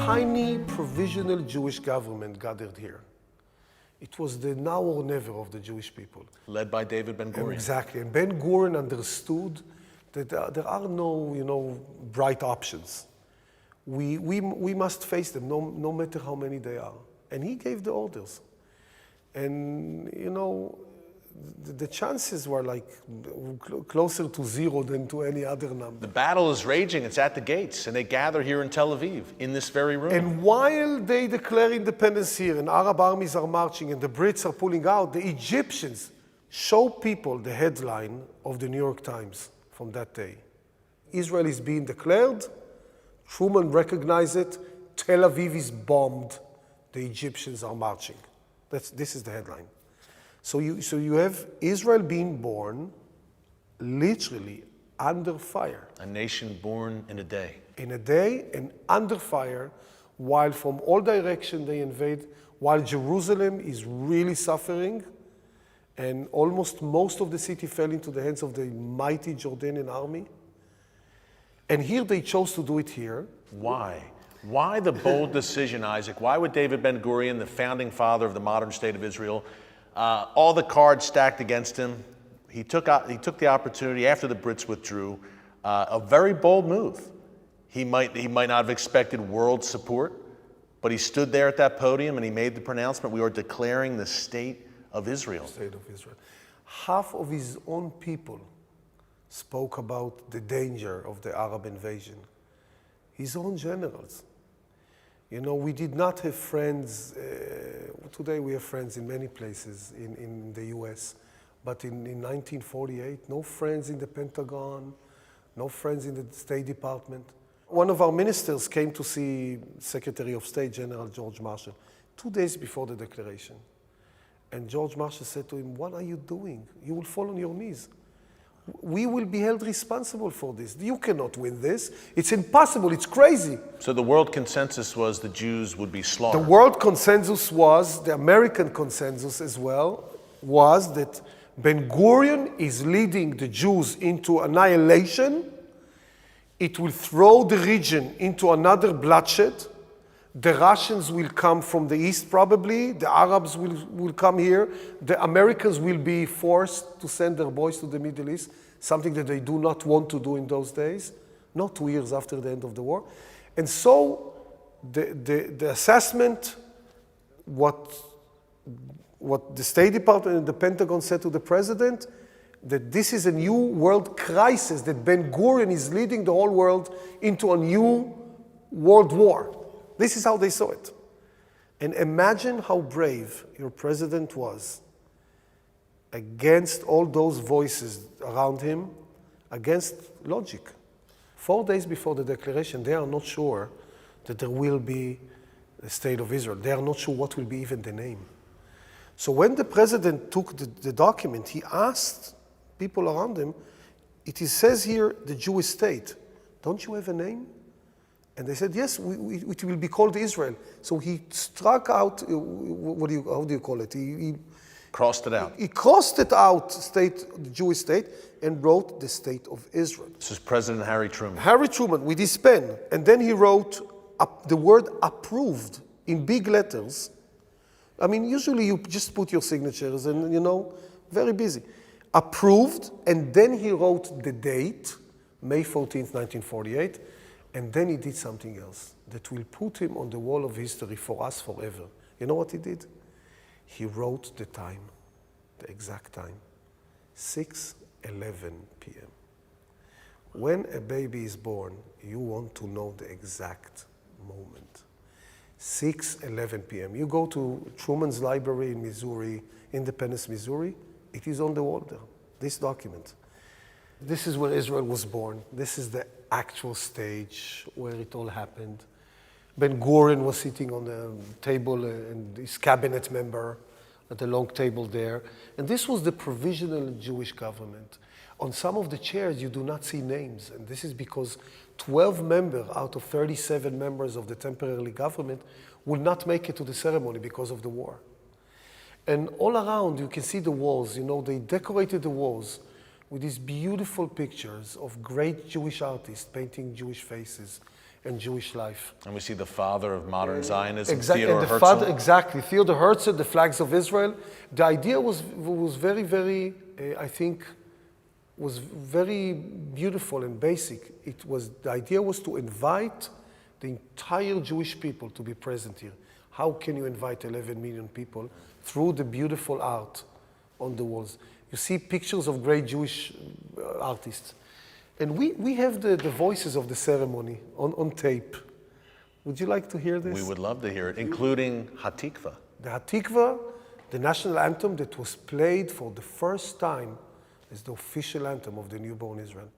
tiny provisional Jewish government gathered here. It was the now or never of the Jewish people. Led by David Ben-Gurion. Exactly. And Ben-Gurion understood that there are no, bright options. We must face them, no matter how many they are. And he gave the orders. And, the chances were like closer to zero than to any other number. The battle is raging, it's at the gates, and they gather here in Tel Aviv, in this very room. And while they declare independence here, and Arab armies are marching, and the Brits are pulling out, the Egyptians show people the headline of the New York Times from that day. Israel is being declared, Truman recognized it, Tel Aviv is bombed, the Egyptians are marching. This is the headline. So you have Israel being born literally under fire. A nation born in a day. In a day and under fire, while from all directions they invade, while Jerusalem is really suffering, and almost most of the city fell into the hands of the mighty Jordanian army. And here they chose to do it here. Why? Why the bold decision, Isaac? Why would David Ben-Gurion, the founding father of the modern state of Israel, all the cards stacked against him, he took the opportunity after the Brits withdrew, a very bold move. He might not have expected world support, but he stood there at that podium and he made the pronouncement, we are declaring the state of Israel. State of Israel. Half of his own people spoke about the danger of the Arab invasion. His own generals. We did not have friends, today we have friends in many places in the US, but in 1948, no friends in the Pentagon, no friends in the State Department. One of our ministers came to see Secretary of State, General George Marshall, 2 days before the declaration. And George Marshall said to him, "What are you doing? You will fall on your knees. We will be held responsible for this. You cannot win this. It's impossible. It's crazy." So the world consensus was the Jews would be slaughtered. The world consensus was, the American consensus as well, was that Ben-Gurion is leading the Jews into annihilation. It will throw the region into another bloodshed. The Russians will come from the east probably. The Arabs will come here. The Americans will be forced to send their boys to the Middle East, something that they do not want to do in those days, not 2 years after the end of the war. And so the assessment, what the State Department and the Pentagon said to the president, that this is a new world crisis, that Ben-Gurion is leading the whole world into a new world war. This is how they saw it. And imagine how brave your president was against all those voices around him, against logic. 4 days before the declaration, they are not sure that there will be a state of Israel. They are not sure what will be even the name. So when the president took the document, he asked people around him, it says here, the Jewish state. Don't you have a name? And they said, yes, it will be called Israel. So he struck out, how do you call it? He crossed it out. He crossed it out, the Jewish state, and wrote the state of Israel. This is President Harry Truman. Harry Truman, with his pen. And then he wrote the word approved in big letters. I mean, usually you just put your signatures and, very busy. Approved, and then he wrote the date, May 14th, 1948. And then he did something else that will put him on the wall of history for us forever. You know what he did? He wrote the time, the exact time, 6:11 p.m. When a baby is born, you want to know the exact moment. 6:11 p.m. You go to Truman's library in Missouri, Independence, Missouri, it is on the wall there, this document. This is where Israel was born. This is the actual stage where it all happened. Ben-Gurion was sitting on the table and his cabinet member at the long table there. And this was the provisional Jewish government. On some of the chairs, you do not see names. And this is because 12 members out of 37 members of the temporary government will not make it to the ceremony because of the war. And all around, you can see the walls. They decorated the walls with these beautiful pictures of great Jewish artists painting Jewish faces and Jewish life. And we see the father of modern Zionism, Exactly, Theodore and the Herzl. father, exactly, Theodore Herzl, the flags of Israel. The idea was very, very, I think, was very beautiful and basic. The idea was to invite the entire Jewish people to be present here. How can you invite 11 million people through the beautiful art on the walls? You see pictures of great Jewish artists. And we have the voices of the ceremony on tape. Would you like to hear this? We would love to hear it, including Hatikva. The Hatikva, the national anthem that was played for the first time as the official anthem of the newborn Israel.